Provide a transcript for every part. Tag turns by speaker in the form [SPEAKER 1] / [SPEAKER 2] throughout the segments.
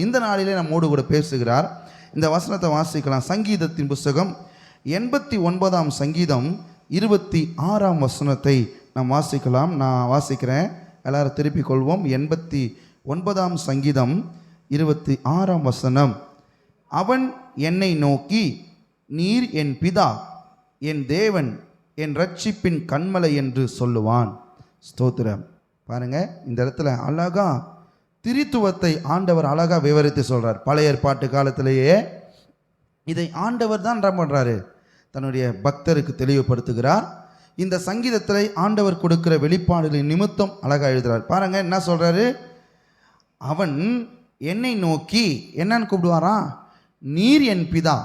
[SPEAKER 1] இந்த நாளிலே நம்மோடு கூட பேசுகிறார். இந்த வசனத்தை வாசிக்கலாம். சங்கீதத்தின் புஸ்தகம் 89ஆம் சங்கீதம் 26ஆம் வசனத்தை நாம் வாசிக்கலாம். நான் வாசிக்கிறேன், எல்லாரும் திருப்பிக் கொள்வோம். 89ஆம் சங்கீதம் 26ஆம் வசனம். அவன் என்னை நோக்கி, நீர் என் பிதா, என் தேவன், என் ரட்சிப்பின் கன்மலை என்று சொல்லுவான். ஸ்தோத்திரம். பாருங்க, இந்த இடத்துல அழகா திரித்துவத்தை ஆண்டவர் அழகா விவரித்து சொல்றார். பழைய ஏற்பாட்டு காலத்திலேயே இதை ஆண்டவர் தான் என்ன பண்றாரு, தன்னுடைய பக்தருக்கு தெளிவுபடுத்துகிறார். இந்த சங்கீதத்தில் ஆண்டவர் கொடுக்கிற வெளிப்பாடுகளின் நிமித்தம் அழகா எழுதுறார். பாருங்க என்ன சொல்றாரு, அவன் என்னை நோக்கி என்னன்னு கூப்பிடுவாராம், நீர் என் பிதா,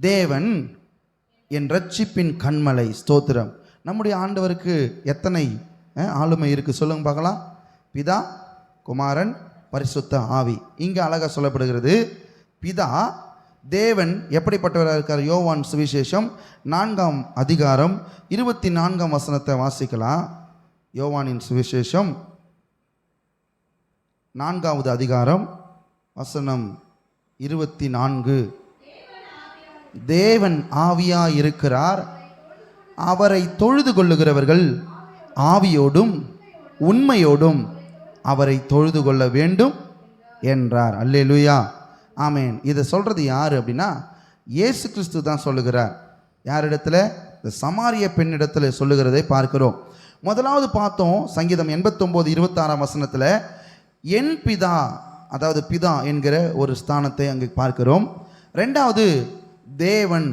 [SPEAKER 1] தேவன், என் ரட்சிப்பின் கன்மலை. ஸ்தோத்திரம். நம்முடைய ஆண்டவருக்கு எத்தனை ஆளுமை இருக்கு சொல்லுங்க பார்க்கலாம். பிதா, குமாரன், பரிசுத்த ஆவி. இங்கே அழகா சொல்லப்படுகிறது. பிதா, தேவன் எப்படிப்பட்டவராக இருக்கார்? யோவான் சுவிசேஷம் 4ஆம் அதிகாரம் 24ஆம் வசனத்தை வாசிக்கலாம். யோவானின் சுவிசேஷம் 4வது அதிகாரம் வசனம் 24. தேவன் ஆவியா இருக்கிறார், அவரை தொழுது கொள்ளுகிறவர்கள் ஆவியோடும் உண்மையோடும் அவரை தொழுது கொள்ள வேண்டும் என்றார். அல்லேலூயா, ஆமேன். இதை சொல்றது யாரு அப்படின்னா இயேசு கிறிஸ்து தான் சொல்லுகிறார். யாரிடத்துல? இந்த சமாரிய பெண்ணிடத்தில் சொல்லுகிறதை பார்க்கிறோம். முதலாவது பார்த்தோம் சங்கீதம் 89:26ஆம் வசனத்தில் என் பிதா, அதாவது பிதா என்கிற ஒரு ஸ்தானத்தை அங்கு பார்க்கிறோம். ரெண்டாவது தேவன்,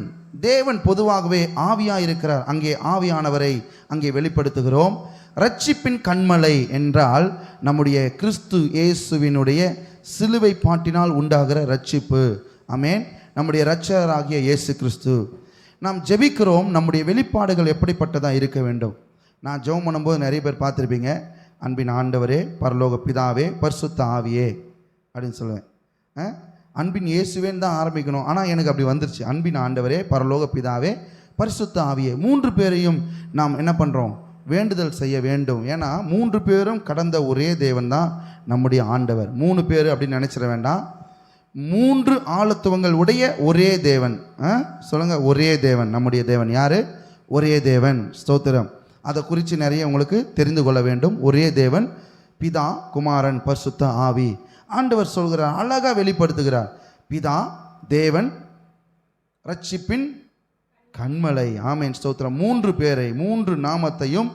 [SPEAKER 1] தேவன் பொதுவாகவே ஆவியா இருக்கிறார், அங்கே ஆவியானவரை அங்கே வெளிப்படுத்துகிறோம். ரட்சிப்பின் கன்மலை என்றால் நம்முடைய கிறிஸ்து இயேசுவினுடைய சிலுவை பாட்டினால் உண்டாகிற ரட்சிப்பு. ஆமென். நம்முடைய இரட்சகராகிய இயேசு கிறிஸ்து. நாம் ஜெபிக்கிறோம், நம்முடைய வெளிப்பாடுகள் எப்படிப்பட்டதாக இருக்க வேண்டும். நான் ஜெபம் பண்ணும்போது நிறைய பேர் பார்த்துருப்பீங்க, அன்பின் ஆண்டவரே, பரலோக பிதாவே, பரிசுத்த ஆவியே அப்படின்னு சொல்லுவேன். அன்பின் இயேசுவேன்னு தான் ஆரம்பிக்கணும், ஆனால் எனக்கு அப்படி வந்துருச்சு. அன்பின் ஆண்டவரே, பரலோக பிதாவே, பரிசுத்த ஆவியே, 3 பேரையும் நாம் என்ன பண்ணுறோம், வேண்டுதல் செய்ய வேண்டும். ஏன்னா 3 பேரும் கடந்த ஒரே தேவன் தான் நம்முடைய ஆண்டவர். 3 பேர் அப்படின்னு நினைச்சிட வேண்டாம். 3 ஆளத்துவங்கள் உடைய ஒரே தேவன். சொல்லுங்க, ஒரே தேவன். நம்முடைய தேவன் யாரு? ஒரே தேவன். ஸ்தோத்திரம். அதை குறித்து நிறைய உங்களுக்கு தெரிந்து கொள்ள வேண்டும். ஒரே தேவன், பிதா, குமாரன், பரிசுத்த ஆவி. ஆண்டவர் சொல்கிறார், அழகா வெளிப்படுத்துகிறார். பிதா, தேவன், ரட்சிப்பின் கன்மலை. ஆமேன். ஸ்தோத்திரம். 3 பேரை, 3 நாமத்தையும்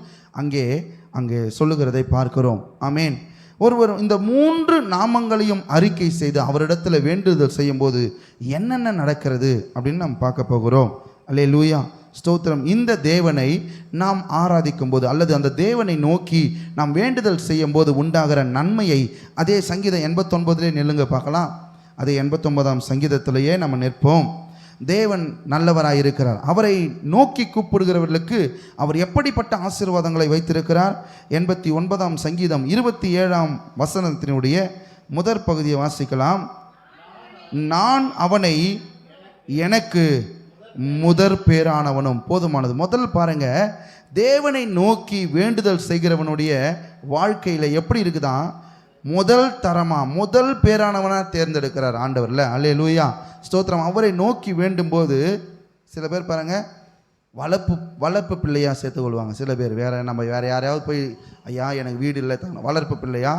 [SPEAKER 1] அங்கே சொல்லுகிறதை பார்க்கிறோம். ஆமேன். ஒருவர் இந்த 3 நாமங்களையும் அறிக்கை செய்து அவரிடத்தில் வேண்டுதல் செய்யும் போது என்னென்ன நடக்கிறது அப்படின்னு நாம் பார்க்க போகிறோம். அல்லேலூயா, ஸ்தோத்திரம். இந்த தேவனை நாம் ஆராதிக்கும் போது அல்லது அந்த தேவனை நோக்கி நாம் வேண்டுதல் செய்யும் போது உண்டாகிற நன்மையை அதே சங்கீதம் 89 நில்லுங்க பார்க்கலாம். அதே 89ஆம் சங்கீதத்திலேயே நம்ம நிற்போம். தேவன் நல்லவராய் இருக்கிறார். அவரை நோக்கி கூப்பிடுகிறவர்களுக்கு அவர் எப்படிப்பட்ட ஆசீர்வாதங்களை வைத்திருக்கிறார்? 89ஆம் சங்கீதம் 27ஆம் வசனத்தினுடைய முதற் பகுதியை வாசிக்கலாம். நான் அவனை எனக்கு முதற் பேரானவனும். போதுமானது. முதல் பாருங்க, தேவனை நோக்கி வேண்டுதல் செய்கிறவனுடைய வாழ்க்கையில எப்படி இருக்குதான், முதல் தரமா, முதல் பேரானவனா தேர்ந்தெடுக்கிறார் ஆண்டவர்ல. அல்லேலூயா, ஸ்தோத்திரம். அவரை நோக்கி வேண்டும் போது சில பேர் பாருங்க, வளர்ப்பு பிள்ளையா சேர்த்துக்கொள்வாங்க. சில பேர் நம்ம வேற யாரையாவது போய், ஐயா எனக்கு வீடு இல்லை, வளர்ப்பு பிள்ளையா,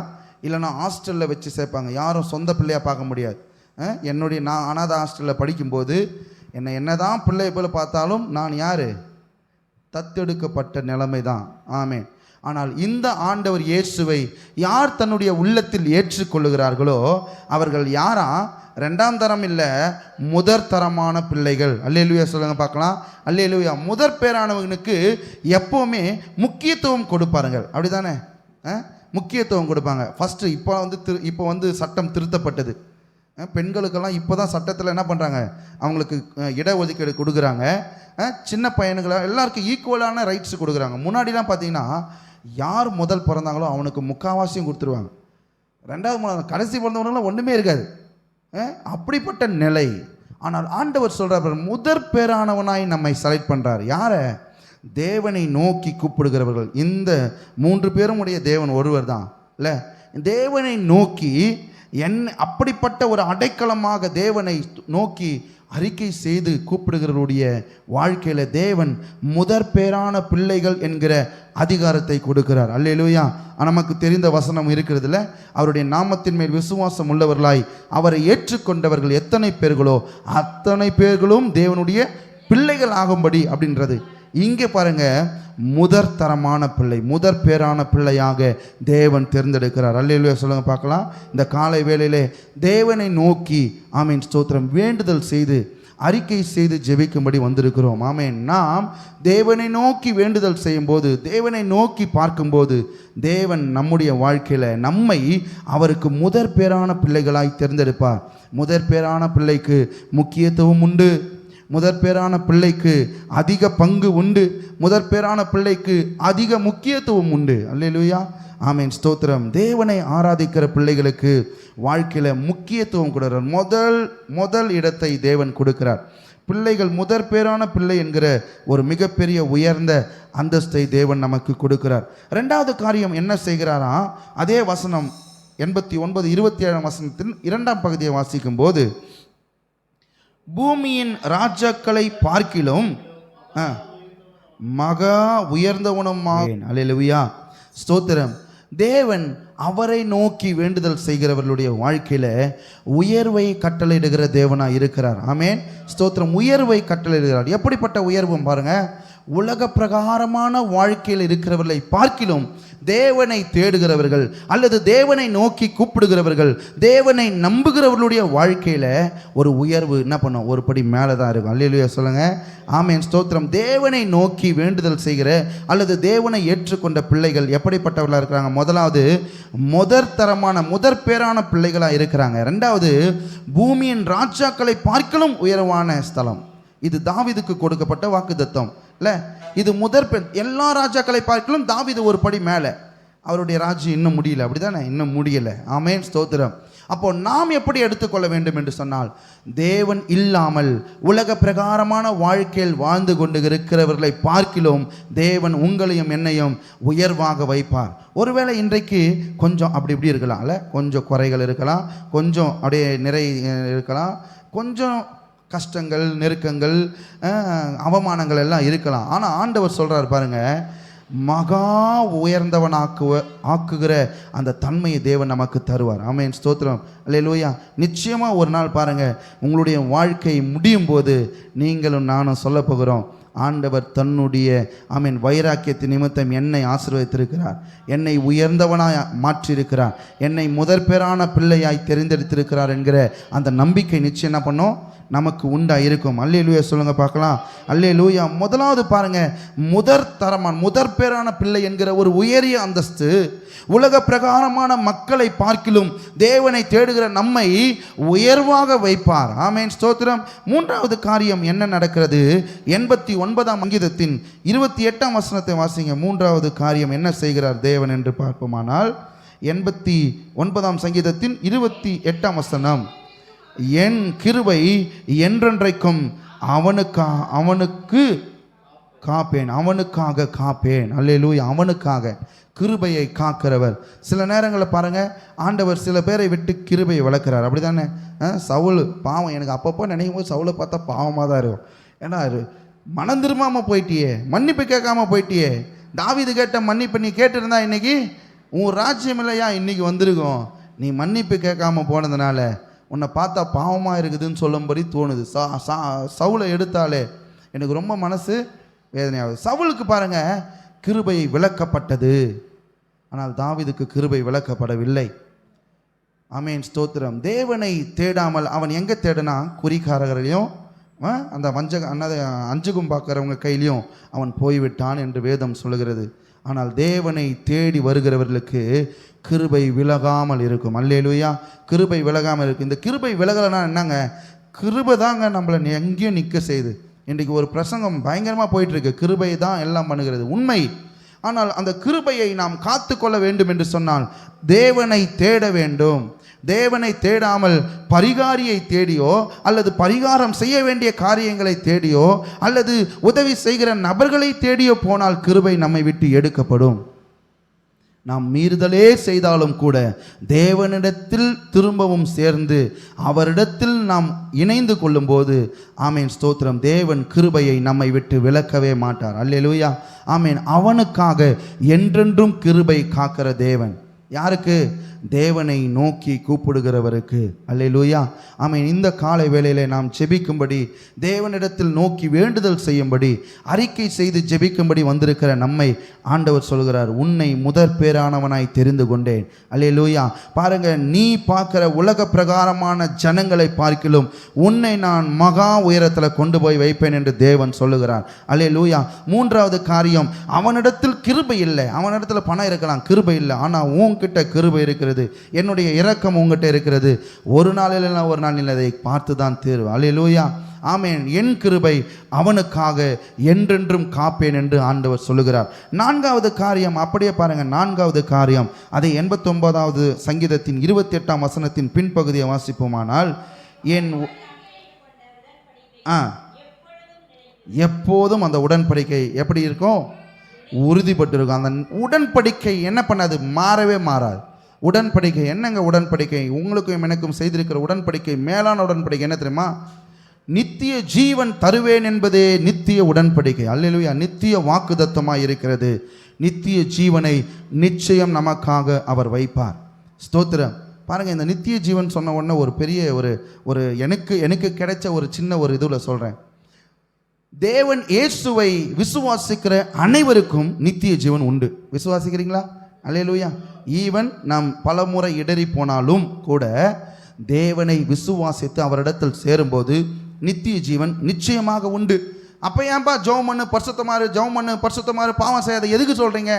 [SPEAKER 1] இல்லைன்னா ஹாஸ்டலில் வச்சு சேர்ப்பாங்க. யாரும் சொந்த பிள்ளையா பார்க்க முடியாது. நான் அனாத ஹாஸ்டலில் படிக்கும்போது என்னதான் பிள்ளையை போல பார்த்தாலும் நான் யாரு? தத்தெடுக்கப்பட்ட நிலைமை தான். ஆமென். ஆனால் இந்த ஆண்டவர் இயேசுவை யார் தன்னுடைய உள்ளத்தில் ஏற்றுக்கொள்ளுகிறார்களோ அவர்கள் யாரா? 2ஆம் தரம் இல்லை, முதற் தரமான பிள்ளைகள். அல்லேலூயா சொல்லுங்க பார்க்கலாம். அல்லேலூயா. முதற் பேரானவனுக்கு எப்போவுமே முக்கியத்துவம் கொடுப்பாருங்கள். அப்படி தானே? முக்கியத்துவம் கொடுப்பாங்க. ஃபஸ்ட்டு இப்போ வந்து சட்டம் திருத்தப்பட்டது. பெண்களுக்கெல்லாம் இப்போ தான் சட்டத்தில் என்ன பண்ணுறாங்க, அவங்களுக்கு இடஒதுக்கீடு கொடுக்குறாங்க. சின்ன பையனுங்களை எல்லாருக்கும் ஈக்குவலான ரைட்ஸ் கொடுக்குறாங்க. முன்னாடிலாம் பார்த்தீங்கன்னா யார் முதல் பிறந்தாங்களோ அவனுக்கு முக்கால்வாசியும் கொடுத்துருவாங்க. 2வது கடைசி பிறந்தவங்களாம் ஒன்றுமே இருக்காது. அப்படிப்பட்ட நிலை. ஆனால் ஆண்டவர் சொல்கிறார், முதற் பேரானவனாய் நம்மை செலக்ட் பண்ணுறார். யாரை? தேவனை நோக்கி கூப்பிடுகிறவர்கள். இந்த 3 பேரும் உடைய தேவன் ஒருவர் தான் இல்லை. தேவனை நோக்கி அப்படிப்பட்ட ஒரு அடைக்கலமாக தேவனை நோக்கி அறிக்கை செய்து கூப்பிடுகிறவருடைய வாழ்க்கையில் தேவன் முதற் பேரான பிள்ளைகள் என்கிற அதிகாரத்தை கொடுக்கிறார். அல்லேலூயா. நமக்கு தெரிந்த வசனம் இருக்கிறதுல, அவருடைய நாமத்தின் மேல் விசுவாசம் உள்ளவர்களாய் அவரை ஏற்றுக்கொண்டவர்கள் எத்தனை பேர்களோ அத்தனை பேர்களும் தேவனுடைய பிள்ளைகள் ஆகும்படி அப்படின்றது. இங்கே பாருங்க, முதற் தரமான பிள்ளை, முதற் பேரான பிள்ளையாக தேவன் தேர்ந்தெடுக்கிறார். அல்லேலூயா சொல்லுங்க பார்க்கலாம். இந்த காலை வேளையிலே தேவனை நோக்கி ஆமேன் ஸ்தோத்திரம் வேண்டுதல் செய்து அறிக்கை செய்து ஜெபிக்கும்படி வந்திருக்கிறோம். ஆமேன். நாம் தேவனை நோக்கி வேண்டுதல் செய்யும்போது, தேவனை நோக்கி பார்க்கும்போது, தேவன் நம்முடைய வாழ்க்கையில் நம்மை அவருக்கு முதற் பேரான பிள்ளைகளாய் தேர்ந்தெடுப்பார். முதற் பேரான பிள்ளைக்கு முக்கியத்துவம் உண்டு. முதற் பேரான பிள்ளைக்கு அதிக பங்கு உண்டு. முதற் பேரான பிள்ளைக்கு அதிக முக்கியத்துவம் உண்டு. அல்லேலூயா. ஆமேன் ஸ்தோத்திரம். தேவனை ஆராதிக்கிற பிள்ளைகளுக்கு வாழ்க்கையில் முக்கியத்துவம் கொடுக்கிறார். முதல் இடத்தை தேவன் கொடுக்கிறார். பிள்ளைகள் முதற் பேரான பிள்ளை என்கிற ஒரு மிகப்பெரிய உயர்ந்த அந்தஸ்தை தேவன் நமக்கு கொடுக்கிறார். ரெண்டாவது காரியம் என்ன செய்கிறாரா? அதே வசனம் 89:27 வசனத்தின் 2ஆம் பகுதியை வாசிக்கும் போது, பூமியின் ராஜாக்களை பார்க்கிலும் மகா உயர்ந்தவனுமாவேன். அல்லேலூயா ஸ்தோத்திரம். தேவன் அவரை நோக்கி வேண்டுதல் செய்கிறவர்களுடைய வாழ்க்கையில உயர்வை கட்டளையிடுகிற தேவனாக இருக்கிறார். ஆமேன் ஸ்தோத்திரம். உயர்வை கட்டளையிடுகிறார். எப்படிப்பட்ட உயர்வும் பாருங்க, உலக பிரகாரமான வாழ்க்கையில் இருக்கிறவர்களை பார்க்கிலும் தேவனை தேடுகிறவர்கள் அல்லது தேவனை நோக்கி கூப்பிடுகிறவர்கள், தேவனை நம்புகிறவர்களுடைய வாழ்க்கையில் ஒரு உயர்வு என்ன பண்ணும்? ஒரு படி மேலே தான் இருக்கும். அல்லேலூயா சொல்லுங்க. ஆமேன் ஸ்தோத்திரம். தேவனை நோக்கி வேண்டுதல் செய்கிற அல்லது தேவனை ஏற்றுக்கொண்ட பிள்ளைகள் எப்படிப்பட்டவர்களாக இருக்கிறாங்க? முதலாவது முதற் தரமான முதற் பேரான பிள்ளைகளாக இருக்கிறாங்க. ரெண்டாவது பூமியின் ராஜாக்களை பார்க்கலும் உயர்வான ஸ்தலம். இது தாவீதுக்கு கொடுக்கப்பட்ட வாக்குத்தத்தம் இல்லை? இது முதற் பெண். எல்லா ராஜாக்களை பார்க்கலும் தாவீது ஒரு படி மேலே. அவருடைய ராஜ்யம் இன்னும் முடியல, அப்படிதானே? இன்னும் முடியலை. ஆமேன் ஸ்தோத்திரம். அப்போ நாம் எப்படி எடுத்துக்கொள்ள வேண்டும் என்று சொன்னால், தேவன் இல்லாமல் உலக பிரகாரமான வாழ்க்கையில் வாழ்ந்து கொண்டு இருக்கிறவர்களை பார்க்கிலும் தேவன் உங்களையும் என்னையும் உயர்வாக வைப்பார். ஒருவேளை இன்றைக்கு கொஞ்சம் அப்படி இப்படி இருக்கலாம்ல, கொஞ்சம் குறைகள் இருக்கலாம், கொஞ்சம் அப்படியே நிறை இருக்கலாம், கொஞ்சம் கஷ்டங்கள் நெருக்கங்கள் அவமானங்கள் எல்லாம் இருக்கலாம். ஆனால் ஆண்டவர் சொல்கிறார் பாருங்க, மகா ஆக்குகிற அந்த தன்மையை தேவன் நமக்கு தருவார். ஆமென் ஸ்தோத்திரம். அல்லேலூயா. நிச்சயமாக ஒரு நாள் பாருங்கள், உங்களுடைய வாழ்க்கை முடியும் போது நீங்களும் நானும் சொல்ல போகிறோம், ஆண்டவர் தன்னுடைய ஆமீன் வைராக்கியத்தின் நிமித்தம் என்னை ஆசீர்வதித்திருக்கிறார், என்னை உயர்ந்தவனாய் மாற்றியிருக்கிறார், என்னை முதற் பேரான பிள்ளையாய் தெரிந்தெடுத்திருக்கிறார் என்கிற அந்த நம்பிக்கை நிச்சயம் என்ன பண்ணோம்? நமக்கு உண்டா இருக்கும். அல்லேலூயா சொல்லுங்க பார்க்கலாம். அல்லேலூயா. முதலாவது பாருங்க, முதற் பேரான பிள்ளை என்கிற ஒரு உயரிய அந்தஸ்து உலக பிரகாரமான மக்களை பார்க்கிலும் தேவனை தேடுகிற நம்மை உயர்வாக வைப்பார். ஆமென் ஸ்தோத்திரம். மூன்றாவது காரியம் என்ன நடக்கிறது? 89ஆம் சங்கீதத்தின் 28ஆம் வசனத்தை வாசிங்க. மூன்றாவது காரியம் என்ன செய்கிறார் தேவன் என்று பார்ப்போமானால், 89ஆம் சங்கீதத்தின் 28ஆம் வசனம், என் கிருபை என்றென்றைக்கும் அவனுக்கு காப்பேன், அவனுக்காக காப்பேன். அல்லேலூயா. அவனுக்காக கிருபையை காக்கிறவர். சில நேரங்களில் பாருங்கள், ஆண்டவர் சில பேரை விட்டு கிருபையை வளர்க்குறார். அப்படி தானே? சவுல் பாவம். எனக்கு அப்பப்போ நினைக்கும் போது சவுலை பார்த்தா பாவமாக தான் இருக்கும். ஏன்னா மனம் திரும்பாமல் போயிட்டியே, மன்னிப்பு கேட்காம போயிட்டியே. தாவீது கேட்ட மன்னிப்பு நீ கேட்டிருந்தா இன்னைக்கு உன் ராஜ்யம் இல்லையா இன்னைக்கு வந்திருக்கும். நீ மன்னிப்பு கேட்காம போனதுனால உன்னை பார்த்தா பாவமாக இருக்குதுன்னு சொல்லும்படி தோணுது. சவுலை எடுத்தாலே எனக்கு ரொம்ப மனசு வேதனையாகுது. சவுலுக்கு பாருங்க கிருபை விளக்கப்பட்டது, ஆனால் தாவீதுக்கு கிருபை விளக்கப்படவில்லை. ஆமென் ஸ்தோத்திரம். தேவனை தேடாமல் அவன் எங்கே தேடினா? குறிக்காரர்களையும் அந்த அஞ்சுகும் பார்க்குறவங்க கையிலையும் அவன் போய்விட்டான் என்று வேதம் சொல்லுகிறது. ஆனால் தேவனை தேடி வருகிறவர்களுக்கு கிருபை விலகாமல் இருக்கும். அல்லேலூயா. கிருபை விலகாமல் இருக்கும். இந்த கிருபை விலகலைன்னா என்னங்க? கிருபை தாங்க நம்மளை எங்கேயும் நிற்க செய்யுது. இன்றைக்கு ஒரு பிரசங்கம் பயங்கரமாக போயிட்டுருக்கு, கிருபை தான் எல்லாம் பண்ணுகிறது, உண்மை. ஆனால் அந்த கிருபையை நாம் காத்து கொள்ள வேண்டும் என்று சொன்னால் தேவனை தேட வேண்டும். தேவனை தேடாமல் பரிகாரியை தேடியோ அல்லது பரிகாரம் செய்ய வேண்டிய காரியங்களை தேடியோ அல்லது உதவி செய்கிற நபர்களை தேடியோ போனால் கிருபை நம்மை விட்டு எடுக்கப்படும். நாம் மீறுதலே செய்தாலும் கூட தேவனிடத்தில் திரும்பவும் சேர்ந்து அவரிடத்தில் நாம் இணைந்து கொள்ளும்போது ஆமேன் ஸ்தோத்திரம், தேவன் கிருபையை நம்மை விட்டு விலக்கவே மாட்டார். அல்லேலூயா, ஆமேன். அவனுக்காக என்றென்றும் கிருபை காக்கிற தேவன் யாருக்கு? தேவனை நோக்கி கூப்பிடுகிறவருக்கு. அல்லேலூயா, ஆமென். இந்த காலை வேளையிலே நாம் ஜெபிக்கும்படி, தேவனிடத்தில் நோக்கி வேண்டுதல் செய்யும்படி, அறிக்கை செய்து ஜெபிக்கும்படி வந்திருக்கிற நம்மை ஆண்டவர் சொல்கிறார், உன்னை முதற் பேரானவனாய் தெரிந்து கொண்டேன். அல்லேலூயா. பாருங்க, நீ பார்க்கிற உலக பிரகாரமான ஜனங்களை பார்க்கிலும் உன்னை நான் மகா உயரத்தில் கொண்டு போய் வைப்பேன் என்று தேவன் சொல்லுகிறார். அல்லேலூயா. மூன்றாவது காரியம், அவனிடத்தில் கிருபை இல்லை. அவனிடத்தில் பணம் இருக்கலாம், கிருபை இல்லை. ஆனால் உன்கிட்ட கிருபை இருக்கிறது, என்னுடைய இரக்கம் உங்ககிட்ட இருக்கிறது. ஒரு நாள் இல்லைன்னா ஒரு நாள் இல்லை, அதை பார்த்து தான் தீர்வு. அல்லேலூயா, ஆமென். என் கிருபை அவனுக்காக என்றென்றும் காப்பேன் என்று ஆண்டவர் சொல்லுகிறார். நான்காவது காரியம், அப்படியே பாருங்க, நான்காவது காரியம், அதை 89வது சங்கீதத்தின் 28ஆம் வசனத்தின் பின்பகுதியை வாசிப்போமானால், என் எப்போதும் அந்த உடன்படிக்கை எப்படி இருக்கும்? உறுதிப்பட்டு இருக்கும். அந்த உடன்படிக்கை என்ன பண்ணாது? மாறவே மாறாது. உடன்படிக்கை என்னங்க? உடன்படிக்கை உங்களுக்கும் எனக்கும் செய்திருக்கிற உடன்படிக்கை, மேலான உடன்படிக்கை என்ன தெரியுமா? நித்திய ஜீவன் தருவேன் என்பதே நித்திய உடன்படிக்கை. அல்லேலூயா. நித்திய வாக்குத்தத்தமாய் இருக்கிறது. நித்திய ஜீவனை நிச்சயம் நமக்காக அவர் வைப்பார். ஸ்தோத்திரம். பாருங்க, இந்த நித்திய ஜீவன் சொன்ன உடனே ஒரு பெரிய ஒரு எனக்கு கிடைச்ச ஒரு சின்ன ஒரு இதுல சொல்றேன். தேவன் இயேசுவை விசுவாசிக்கிற அனைவருக்கும் நித்திய ஜீவன் உண்டு. விசுவாசிக்கிறீங்களா? அல்லேலூயா. ஈவன் நாம் பலமுறை இடறி போனாலும் கூட தேவனை விசுவாசித்து அவரிடத்தில் சேரும்போது நித்திய ஜீவன் நிச்சயமாக உண்டு. அப்போ ஏன்பா ஜெபம் பண்ணு பரிசுத்தமாறு, ஜெபம் பண்ணு பரிசுத்தமாறு, பாவம் செய்யாத, எதுக்கு சொல்றீங்க?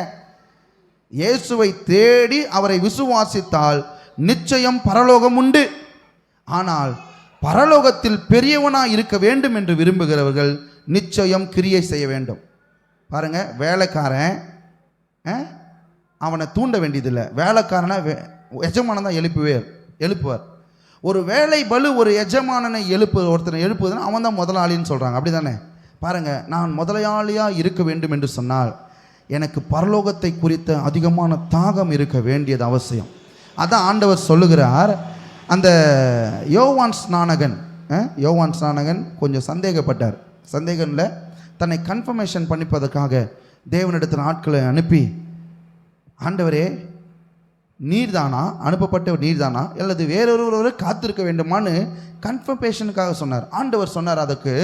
[SPEAKER 1] இயேசுவை தேடி அவரை விசுவாசித்தால் நிச்சயம் பரலோகம் உண்டு. ஆனால் பரலோகத்தில் பெரியவனாக இருக்க வேண்டும் என்று விரும்புகிறவர்கள் நிச்சயம் கிரியை செய்ய வேண்டும். பாருங்க, வேலைக்காரன் அவனை தூண்ட வேண்டியதில்லை. வேலைக்காரனை எஜமானன் தான் எழுப்புவார். ஒரு வேலை பலு ஒரு எஜமானனை ஒருத்தனை எழுப்புவதுன்னா அவன் தான் முதலாளின்னு சொல்கிறாங்க. அப்படி தானே? பாருங்க, நான் முதலாளியாக இருக்க வேண்டும் என்று சொன்னால் எனக்கு பரலோகத்தை குறித்த அதிகமான தாகம் இருக்க வேண்டியது அவசியம். அதான் ஆண்டவர் சொல்லுகிறார். அந்த யோவான் ஸ்நானகன் கொஞ்சம் சந்தேகப்பட்டார். சந்தேகம்ல தன்னை கன்ஃபர்மேஷன் பண்ணிப்பதற்காக தேவனிடத்தில் ஆட்களை அனுப்பி, ஆண்டவரே நீர்தானா, அனுப்பப்பட்ட நீர்தானா அல்லது வேறொருவரை காத்திருக்க வேண்டுமான்னு கன்ஃபர்மேஷனுக்காக சொன்னார். ஆண்டவர் சொன்னார், அதுக்கு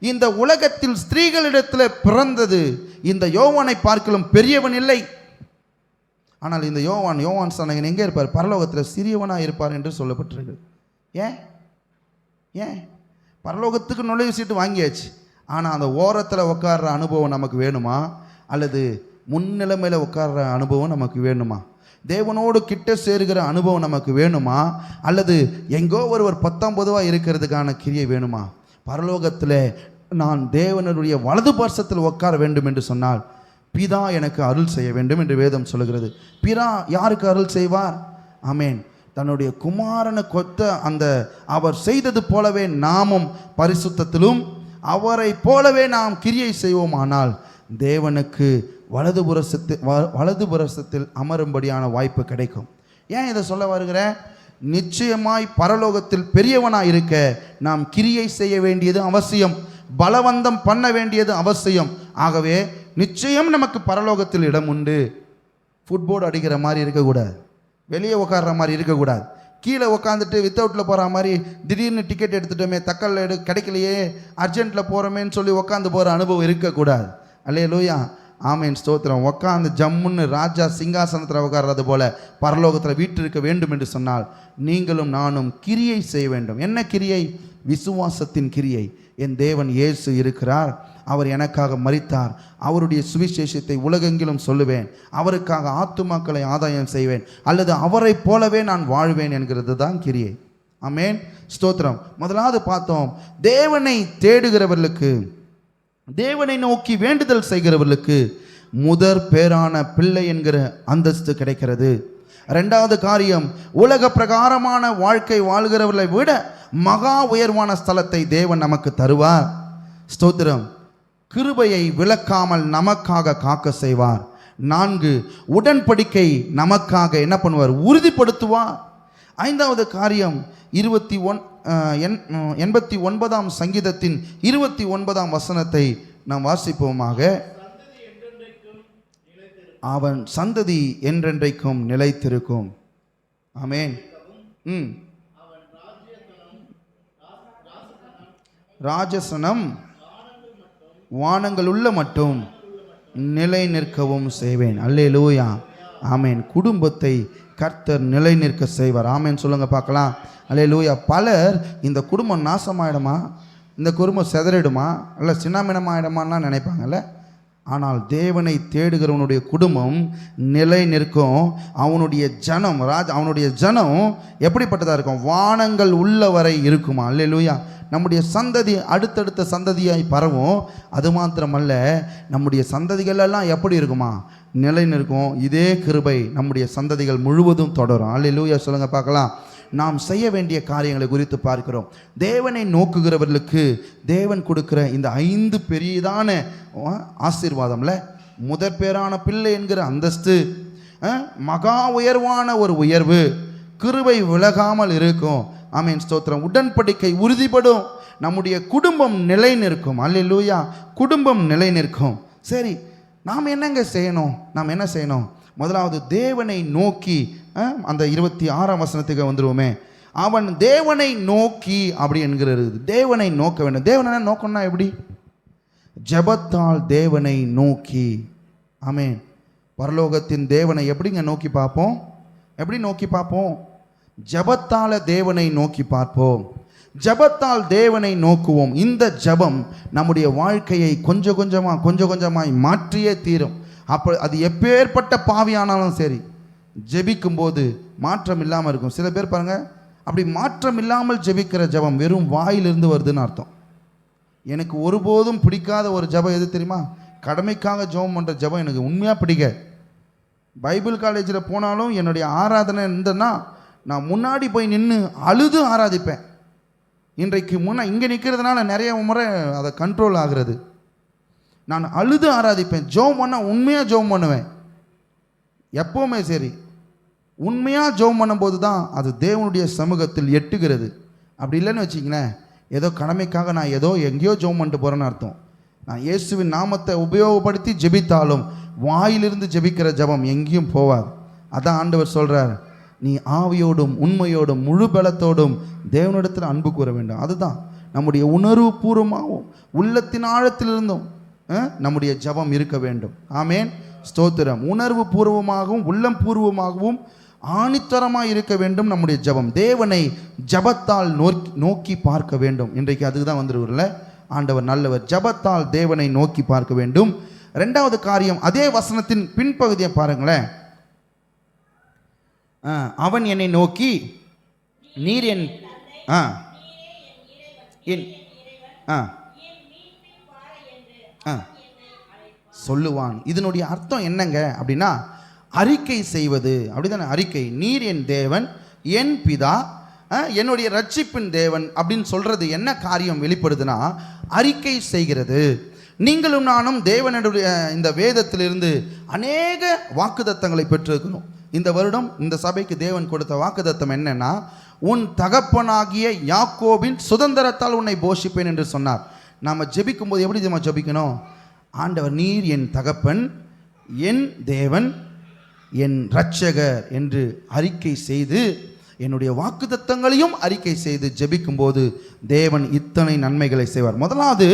[SPEAKER 1] இந்த உலகத்தில் ஸ்திரீகளிடத்தில் பிறந்தது இந்த யோவானை பார்க்கலும் பெரியவன் இல்லை. ஆனால் இந்த யோவான் ஸ்நானகன் எங்கே இருப்பார்? பரலோகத்தில் சிறியவனாக இருப்பார் என்று சொல்லப்பட்டிருக்கு. ஏன் பரலோகத்துக்கு நுழைவு சீட்டு வாங்கியாச்சு. ஆனால் அந்த ஓரத்தில் உட்கார்ற அனுபவம் நமக்கு வேணுமா? அல்லது முன்னிலைமையில் உட்கார்ற அனுபவம் நமக்கு வேணுமா? தேவனோடு கிட்ட சேருகிற அனுபவம் நமக்கு வேணுமா? அல்லது எங்கோ ஒருவர் 19 இருக்கிறதுக்கான கிரியை வேணுமா? பரலோகத்தில் நான் தேவனுடைய வலது பார்சத்தில் உட்கார வேண்டும் என்று சொன்னால் பிதா எனக்கு அருள் செய்ய வேண்டும் என்று வேதம் சொல்லுகிறது. பிதா யாருக்கு அருள் செய்வார்? ஆமென். தன்னுடைய குமாரனை கொத்த அந்த அவர் செய்தது போலவே நாமும் பரிசுத்தத்திலும் அவரை போலவே நாம் கிரியை செய்வோமானால் தேவனுக்கு வலதுபுறத்தில் அமரும்படியான வாய்ப்பு கிடைக்கும். ஏன் இதை சொல்ல வருகிறேன்? நிச்சயமாய் பரலோகத்தில் பெரியவனாக இருக்க நாம் கிரியை செய்ய வேண்டியது அவசியம், பலவந்தம் பண்ண வேண்டியது அவசியம். ஆகவே நிச்சயம் நமக்கு பரலோகத்தில் இடம் உண்டு. ஃபுட்போர்டு அடிக்கிற மாதிரி இருக்கக்கூடாது, வெளியே உட்கார்ற மாதிரி இருக்கக்கூடாது, கீழே உட்காந்துட்டு வித்தவுட்டில் போகிற மாதிரி திடீர்னு டிக்கெட் எடுத்துட்டோமே, தக்கல் கிடைக்கலையே, அர்ஜென்ட்டில் போகிறோமேன்னு சொல்லி உட்காந்து போகிற அனுபவம் இருக்கக்கூடாது. அல்லேலூயா, ஆமேன், ஸ்தோத்திரம். உட்காந்து ஜம்முன்னு ராஜா சிங்காசனத்தில் உட்கார்றது போல பரலோகத்தில் வீட்டிருக்க வேண்டும் என்று சொன்னால் நீங்களும் நானும் கிரியை செய்ய வேண்டும். என்ன கிரியை? விசுவாசத்தின் கிரியை. என் தேவன் இயேசு இருக்கிறார், அவர் எனக்காக மரித்தார், அவருடைய சுவிசேஷத்தை உலகெங்கிலும் சொல்லுவேன், அவருக்காக ஆத்துமாக்களை ஆதாயம் செய்வேன், அல்லது அவரை போலவே நான் வாழ்வேன் என்கிறது தான் கிரியை. ஆமென், ஸ்தோத்திரம். முதலாவது பார்த்தோம், தேவனை தேடுகிறவர்களுக்கு, தேவனை நோக்கி வேண்டுதல் செய்கிறவர்களுக்கு முதற் பேரான பிள்ளை என்கிற அந்தஸ்து கிடைக்கிறது. இரண்டாவது காரியம், உலக பிரகாரமான வாழ்க்கை வாழ்கிறவர்களை விட மகா உயர்வான ஸ்தலத்தை தேவன் நமக்கு தருவார். ஸ்தோத்திரம். கிருபையை விளக்காமல் நமக்காக காக்க செய்வார். 4 உடன்படிக்கை நமக்காக என்ன பண்ணுவார்? உறுதிப்படுத்துவார். 5வது காரியம் 89ஆம் சங்கீதத்தின் 29ஆம் வசனத்தை நாம் வாசிப்போமாக. அவன் சந்ததி என்றென்றைக்கும் நிலைத்திருக்கும். ஆமென். ராஜசனம் வானங்கள் உள்ள மட்டும் நிலை நிற்கவும் செய்வேன். அல்லேலூயா. ஆமென். குடும்பத்தை கர்த்தர் நிலை நிற்க செய்வார். ஆமென் சொல்லுங்க பார்க்கலாம். அல்லேலூயா. பலர் இந்த குடும்பம் நாசமாயிடுமா, இந்த குடும்பம் சிதறிடுமா, இல்லை சின்னாமினமாயிடுமான்னு நினைப்பாங்கல்ல. ஆனால் தேவனை தேடுகிறவனுடைய குடும்பம் நிலை நிற்கும். அவனுடைய ஜனம் எப்படிப்பட்டதாக இருக்கும்? வானங்கள் உள்ளவரை இருக்குமா. அல்லேலூயா. நம்முடைய சந்ததி அடுத்தடுத்த சந்ததியாய் பரவும். அது மாத்திரமல்ல, நம்முடைய சந்ததிகள் எல்லாம் எப்படி இருக்குமா? நிலை நிற்கும். இதே கிருபை நம்முடைய சந்ததிகள் முழுவதும் தொடரும். அல்லேலூயா சொல்லுங்க பார்க்கலாம். நாம் செய்ய வேண்டிய காரியங்களை குறித்து பார்க்கிறோம். தேவனை நோக்குகிறவர்களுக்கு தேவன் கொடுக்கிற இந்த 5 பெரியதான ஆசீர்வாதம்ல முதற் பேரான பிள்ளை என்கிற அந்தஸ்து, மகா உயர்வான ஒரு உயர்வு, கிருபை விலகாமல் இருக்கும். ஆமென் ஸ்தோத்திரம். உடன்படிக்கை உறுதிப்படும். நம்முடைய குடும்பம் நிலை நிற்கும். அல்லேலூயா. குடும்பம் நிலை நிற்கும். சரி, நாம் என்னங்க செய்யணும்? நாம் என்ன செய்யணும்? முதலாவது தேவனை நோக்கி, அந்த 26ஆம் வசனத்துக்கு வந்துருவோமே. அவன் தேவனை நோக்கி அப்படி என்கிறது. தேவனை நோக்க வேண்டும். தேவனை நோக்கணும்னா எப்படி? ஜெபத்தால் தேவனை நோக்கி. ஆமென். பரலோகத்தின் தேவனை எப்படிங்க நோக்கி பார்ப்போம்? எப்படி நோக்கி பார்ப்போம்? ஜெபத்தால தேவனை நோக்கி பார்ப்போம். ஜெபத்தால் தேவனை நோக்குவோம். இந்த ஜெபம் நம்முடைய வாழ்க்கையை கொஞ்சம் கொஞ்சமாய் மாற்றியே தீரும். அப்போ அது எப்பேற்பட்ட பாவியானாலும் சரி, ஜெபிக்கும் போது மாற்றம் இல்லாமல் இருக்கும். சில பேர் பாருங்க, அப்படி மாற்றம் இல்லாமல் ஜெபிக்கிற ஜெபம் வெறும் வாயிலிருந்து வருதுன்னு அர்த்தம். எனக்கு ஒருபோதும் பிடிக்காத ஒரு ஜெபம் எது தெரியுமா? கடமைக்காக ஜெபம் பண்ணுற ஜெபம் எனக்கு உண்மையாக பிடிக்காது. பைபிள் காலேஜில் போனாலும் என்னுடைய ஆராதனை இருந்ததுன்னா நான் முன்னாடி போய் நின்று அழுது ஆராதிப்பேன். இன்றைக்கு இங்கே நிற்கிறதுனால நிறைய முறை அதை கண்ட்ரோல் ஆகிறது. நான் அழுது ஆராதிப்பேன். ஜெபம் பண்ண உண்மையாக ஜெபம் பண்ணுவேன். எப்போவுமே சரி, உண்மையாக ஜெபம் பண்ணும்போது தான் அது தேவனுடைய சமூகத்தில் எட்டுகிறது. அப்படி இல்லைன்னு வச்சிங்களேன், ஏதோ கடமைக்காக நான் எங்கேயோ ஜெபம் பண்ணிட்டு போகிறேன்னு அர்த்தம். நான் இயேசுவின் நாமத்தை உபயோகப்படுத்தி ஜெபித்தாலும் வாயிலிருந்து ஜெபிக்கிற ஜெபம் எங்கேயும் போவாது. அதான் ஆண்டவர் சொல்கிறார், நீ ஆவியோடும் உண்மையோடும் முழு பலத்தோடும் தேவனிடத்தில் அன்பு கூற வேண்டும். அதுதான் நம்முடைய உணர்வு பூர்வமாகவும் உள்ளத்தின் ஆழத்திலிருந்தும் நம்முடைய ஜெபம் இருக்க வேண்டும். ஆமேன் ஸ்தோத்திரம். உணர்வு பூர்வமாகவும் உள்ளம் பூர்வமாகவும் ஆணித்தரமாக இருக்க வேண்டும் நம்முடைய ஜெபம். தேவனை ஜெபத்தால் நோக்கி பார்க்க வேண்டும். இன்றைக்கு அதுக்கு தான் வந்துருவர்ல ஆண்டவர் நல்லவர். ஜெபத்தால் தேவனை நோக்கி பார்க்க வேண்டும். 2வது காரியம், அதே வசனத்தின் பின்பகுதியை பாருங்களேன். அவன் என்னை நோக்கி, நீர் என் சொல்லுவான். இதனுடைய அர்த்தம் என்னங்க அப்படின்னா, அறிக்கை செய்வது. அப்படிதானே? அறிக்கை. நீர் என் தேவன், என் பிதா, என்னுடைய ரட்சிப்பின் தேவன் அப்படின்னு சொல்றது என்ன காரியம் வெளிப்படுதுன்னா, அறிக்கை செய்கிறது. நீங்களும் நானும் தேவனுடைய இந்த வேதத்திலிருந்து அநேக வாக்குத்தத்தங்களை பெற்றிருக்கணும். இந்த வருடம் இந்த சபைக்கு தேவன் கொடுத்த வாக்குத்தத்தம் என்னன்னா, உன் தகப்பனாகிய யாக்கோபின் சுதந்திரத்தால் உன்னை போஷிப்பேன் என்று சொன்னார். நாம் ஜெபிக்கும் போது எப்படி நம்ம ஜெபிக்கணும்? ஆண்டவர், நீர் என் தகப்பன், என் தேவன், என் இரட்சகர் என்று அறிக்கை செய்து, என்னுடைய வாக்குத்தத்தங்களையும் அறிக்கை செய்து ஜெபிக்கும் போது தேவன் இத்தனை நன்மைகளை செய்வார். முதலாவது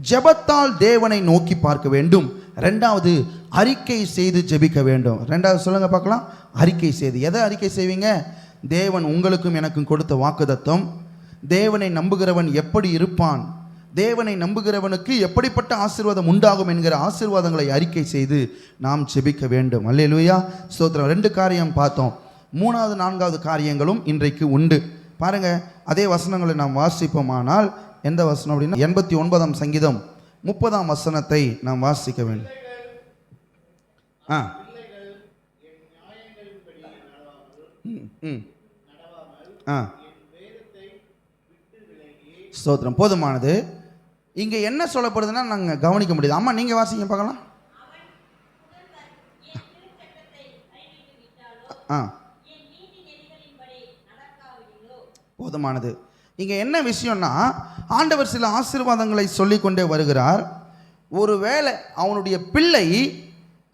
[SPEAKER 1] ஜெபத்தால் தேவனை நோக்கி பார்க்க வேண்டும். 2வது அறிக்கை செய்து ஜெபிக்க வேண்டும். 2வது சொல்லுங்க பார்க்கலாம். அறிக்கை செய்து. எதை அறிக்கை செய்வீங்க? தேவன் உங்களுக்கும் எனக்கும் கொடுத்த வாக்குத்தத்தம், தேவனை நம்புகிறவன் எப்படி இருப்பான், தேவனை நம்புகிறவனுக்கு எப்படிப்பட்ட ஆசீர்வாதம் உண்டாகும் என்கிற ஆசீர்வாதங்களை அறிக்கை செய்து நாம் ஜெபிக்க வேண்டும். அல்லேலூயா ஸ்தோத்திரம். 2 காரியம் பார்த்தோம். 3வது 4வது காரியங்களும் இன்றைக்கு உண்டு. பாருங்க, அதே வசனங்களை நாம் வாசிப்போமானால், எந்த வசனம் அப்படின்னா 89ஆம் சங்கீதம் 30ஆம் வசனத்தை நாம் வாசிக்க வேண்டும். ஸ்தோத்திரம். போதுமானது. இங்க என்ன சொல்லப்படுதுன்னா நாங்கள் கவனிக்க முடியுது. அம்மா நீங்க வாசிங்க பார்க்கலாம். போதுமானது. இங்கே என்ன விஷயம்னா, ஆண்டவர் சில ஆசீர்வாதங்களை சொல்லிக்கொண்டே வருகிறார். ஒருவேளை அவனுடைய பிள்ளை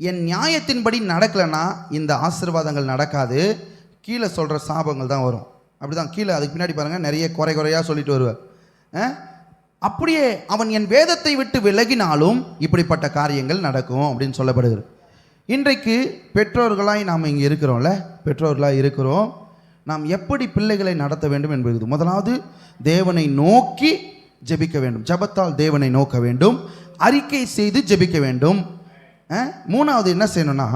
[SPEAKER 1] என் நியாயத்தின்படி நடக்கலைன்னா இந்த ஆசீர்வாதங்கள் நடக்காது, கீழே சொல்கிற சாபங்கள் தான் வரும். அப்படி தான் கீழே அதுக்கு பின்னாடி பாருங்கள், நிறைய குறையாக சொல்லிட்டு வருவார். அப்படியே அவன் என் வேதத்தை விட்டு விலகினாலும் இப்படிப்பட்ட காரியங்கள் நடக்கும் அப்படின்னு சொல்லப்படுகிறது. இன்றைக்கு பெற்றோர்களாய் நாம் இங்கே இருக்கிறோம்ல, பெற்றோர்களாக இருக்கிறோம். நாம் எப்படி பிள்ளைகளை நடத்த வேண்டும் என்பது, முதலாவது தேவனை நோக்கி ஜெபிக்க வேண்டும். ஜெபத்தால் தேவனை நோக்க வேண்டும், அறிக்கை செய்து ஜெபிக்க வேண்டும். மூணாவது என்ன செய்யணும்னா,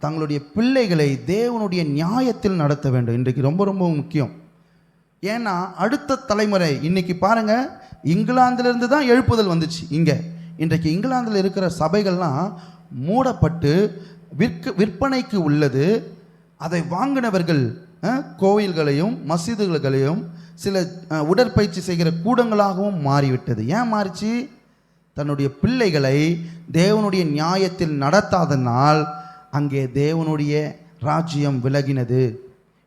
[SPEAKER 1] தங்களுடைய பிள்ளைகளை தேவனுடைய நியாயத்தில் நடத்த வேண்டும். இன்றைக்கு ரொம்ப ரொம்ப முக்கியம். ஏன்னா அடுத்த தலைமுறை, இன்னைக்கு பாருங்க, இங்கிலாந்திலிருந்து தான் எழுப்புதல் வந்துச்சு இங்கே. இன்றைக்கு இங்கிலாந்தில் இருக்கிற சபைகள்லாம் மூடப்பட்டு விற்பனைக்கு உள்ளது. அதை வாங்கினவர்கள் கோவில்களையும் மசீதுகளையும் சில உடற்பயிற்சி செய்கிற கூடங்களாகவும் மாறிவிட்டது. ஏன் மாறிச்சு? தன்னுடைய பிள்ளைகளை தேவனுடைய நியாயத்தில் நடத்தாதனால் அங்கே தேவனுடைய ராஜ்யம் விலகினது.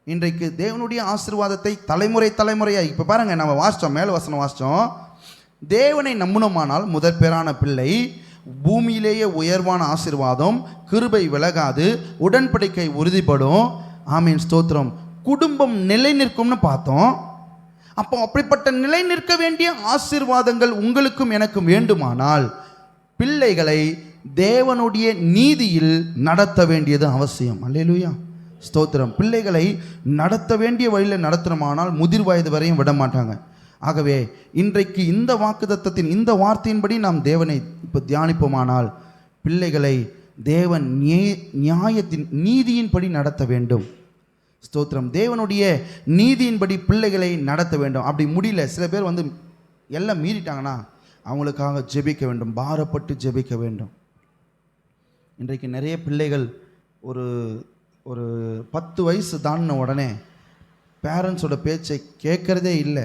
[SPEAKER 1] இன்றைக்கு தேவனுடைய ஆசீர்வாதத்தை தலைமுறையாக இப்போ பாருங்கள், நம்ம வாசித்தோம், மேல் வசனம் வாசித்தோம். தேவனை நம்பணுமானால் முதற் பேரான பிள்ளை, பூமியிலேயே உயர்வான ஆசீர்வாதம், கிருபை விலகாது, உடன்படிக்கை உறுதிப்படும். ஆமீன், ஸ்தோத்திரம். குடும்பம் நிலை நிற்கும்னு பார்த்தோம். அப்போ அப்படிப்பட்ட நிலை நிற்க வேண்டிய ஆசீர்வாதங்கள் உங்களுக்கும் எனக்கும் வேண்டுமானால் பிள்ளைகளை தேவனுடைய நீதியில் நடத்த வேண்டியது அவசியம். அல்லேலூயா, ஸ்தோத்திரம். பிள்ளைகளை நடத்த வேண்டிய வழியில் நடத்தணுமானால் முதிர் வயது வரையும் விட மாட்டாங்க. ஆகவே இன்றைக்கு இந்த வாக்குத்தத்தத்தின் இந்த வார்த்தையின்படி நாம் தேவனை இப்போ தியானிப்போமானால் பிள்ளைகளை தேவன் நியாயத்தின் நீதியின்படி நடத்த வேண்டும். ஸ்தோத்திரம். தேவனுடைய நீதியின்படி பிள்ளைகளை நடத்த வேண்டும். அப்படி முடியல, சில பேர் எல்லாம் மீறிட்டாங்கன்னா அவங்களுக்காக ஜெபிக்க வேண்டும், பாரப்பட்டு ஜெபிக்க வேண்டும். இன்றைக்கு நிறைய பிள்ளைகள் ஒரு ஒரு 10 வயசு தாண்டின உடனே பேரண்ட்ஸோட பேச்சை கேட்குறதே இல்லை,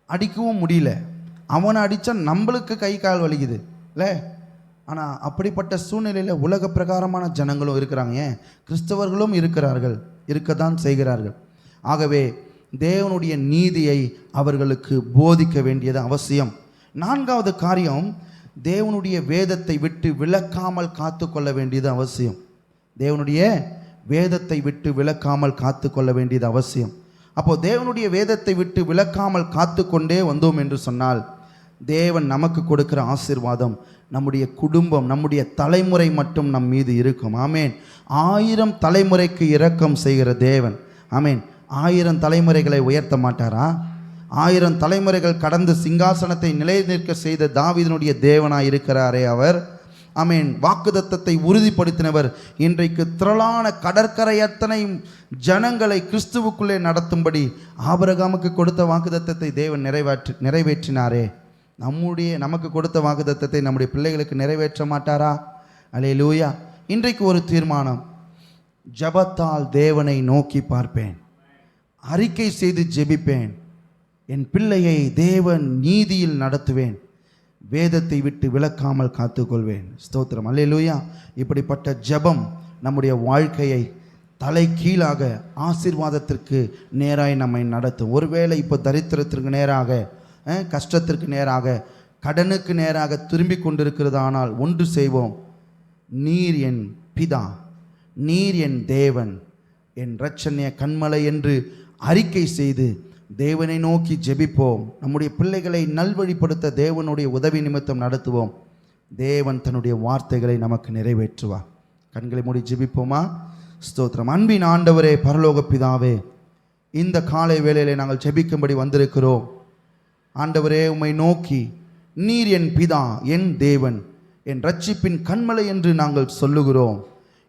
[SPEAKER 1] அடிக்கவும் முடியல. அவனை அடித்தா நம்மளுக்கு கை கால் வலிக்குது இல்லை? ஆனால் அப்படிப்பட்ட சூழ்நிலையில் உலக பிரகாரமான ஜனங்களும் இருக்கிறாங்க, ஏன் கிறிஸ்தவர்களும் இருக்கிறார்கள், இருக்கத்தான் செய்கிறார்கள். ஆகவே தேவனுடைய நீதியை அவர்களுக்கு போதிக்க வேண்டியது அவசியம். 4வது காரியம், தேவனுடைய வேதத்தை விட்டு விலக்காமல் காத்து கொள்ள வேண்டியது அவசியம். தேவனுடைய வேதத்தை விட்டு விலக்காமல் காத்து கொள்ள வேண்டியது அவசியம். அப்போது தேவனுடைய வேதத்தை விட்டு விலக்காமல் காத்து கொண்டே வந்தோம் என்று சொன்னால் தேவன் நமக்கு கொடுக்கிற ஆசீர்வாதம் நம்முடைய குடும்பம், நம்முடைய தலைமுறை மட்டும் நம் மீது இருக்கும். ஆமேன். 1000 தலைமுறைக்கு இரக்கம் செய்கிற தேவன். ஆமேன். 1000 தலைமுறைகளை உயர்த்த மாட்டாரா? 1000 தலைமுறைகள் கடந்து சிங்காசனத்தை நிலை நிற்க செய்த தாவீதினுடைய தேவனாய் இருக்கிறாரே அவர். ஆமேன். வாக்குத்தத்தத்தை உறுதிப்படுத்தினவர். இன்றைக்கு திரளான கடற்கரை அத்தனை ஜனங்களை கிறிஸ்துவுக்குள்ளே நடத்தும்படி ஆபிரகாமுக்கு கொடுத்த வாக்குத்தத்தத்தை தேவன் நிறைவேற்றினாரே. நமக்கு கொடுத்த வாக்குத்தத்தத்தை நம்முடைய பிள்ளைகளுக்கு நிறைவேற்ற மாட்டாரா? அல்லேலூயா. இன்றைக்கு ஒரு தீர்மானம், ஜெபத்தால் தேவனை நோக்கி பார்ப்பேன், அறிக்கை செய்து ஜெபிப்பேன், என் பிள்ளையை தேவன் நீதியில் நடத்துவேன், வேதத்தை விட்டு விலக்காமல் காத்துக்கொள்வேன். ஸ்தோத்திரம், அல்லேலூயா. இப்படிப்பட்ட ஜெபம் நம்முடைய வாழ்க்கையை தலை கீழாக ஆசீர்வாதத்திற்கு நேராக நம்மை நடத்தும். ஒருவேளை இப்போ தரித்திரத்திற்கு நேராக, கஷ்டத்திற்கு நேராக, கடனுக்கு நேராக திரும்பி கொண்டிருக்கிறது, ஆனால் ஒன்று செய்வோம். நீர் என் பிதா, நீர் என் தேவன், என் இரட்சணிய கன்மலை என்று அறிக்கை செய்து தேவனை நோக்கி ஜெபிப்போம். நம்முடைய பிள்ளைகளை நல்வழிப்படுத்த தேவனுடைய உதவி நிமித்தம் நடத்துவோம். தேவன் தன்னுடைய வார்த்தைகளை நமக்கு நிறைவேற்றுவார். கண்களை மூடி ஜெபிப்போமா? ஸ்தோத்திரம். அன்பின் ஆண்டவரே, பரலோக பிதாவே, இந்த காலை வேளையிலே நாங்கள் ஜெபிக்கும்படி வந்திருக்கிறோம். ஆண்டவரே, உம்மை நோக்கி நீர் என் பிதா, என் தேவன், என் இரட்சிப்பின் கன்மலை என்று நாங்கள் சொல்லுகிறோம்.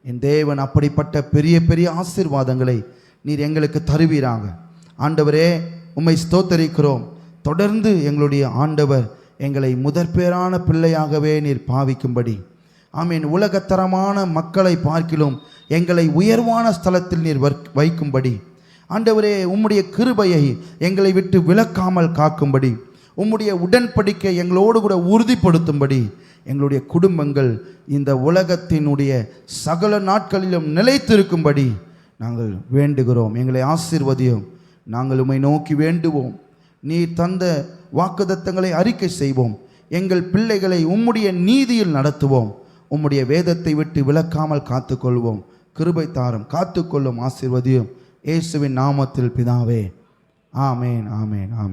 [SPEAKER 1] என் தேவன், அப்படிப்பட்ட பெரிய பெரிய ஆசீர்வாதங்களை நீர் எங்களுக்கு தருவீராங்க. ஆண்டவரே, உம்மை ஸ்தோத்தரிக்கிறோம். தொடர்ந்து எங்களுடைய ஆண்டவர் எங்களை முதற்பேரான பிள்ளையாகவே நீர் பாவிக்கும்படி, ஆமீன், உலகத்தரமான மக்களை பார்க்கிலும் எங்களை உயர்வான ஸ்தலத்தில் நீர் வைக்கும்படி, ஆண்டவரே, உம்முடைய கிருபையை எங்களை விட்டு விலக்காமல் காக்கும்படி, உம்முடைய உடன்படிக்கை எங்களோடு கூட உறுதிப்படுத்தும்படி, எங்களுடைய குடும்பங்கள் இந்த உலகத்தினுடைய சகல நாட்களிலும் நிலைத்திருக்கும்படி நாங்கள் வேண்டுகிறோம். எங்களை ஆசீர்வதியும். நாங்கள் உம்மை நோக்கி வேண்டுவோம். நீ தந்த வாக்குத்தத்தங்களை அறிக்கை செய்வோம். எங்கள் பிள்ளைகளை உம்முடைய நீதியில் நடத்துவோம். உம்முடைய வேதத்தை விட்டு விலக்காமல் காத்துக்கொள்வோம். கிருபை தாரும், காத்துக்கொள்ளும், ஆசீர்வதியும். இயேசுவின் நாமத்தில் பிதாவே, ஆமேன், ஆமேன், ஆமேன்.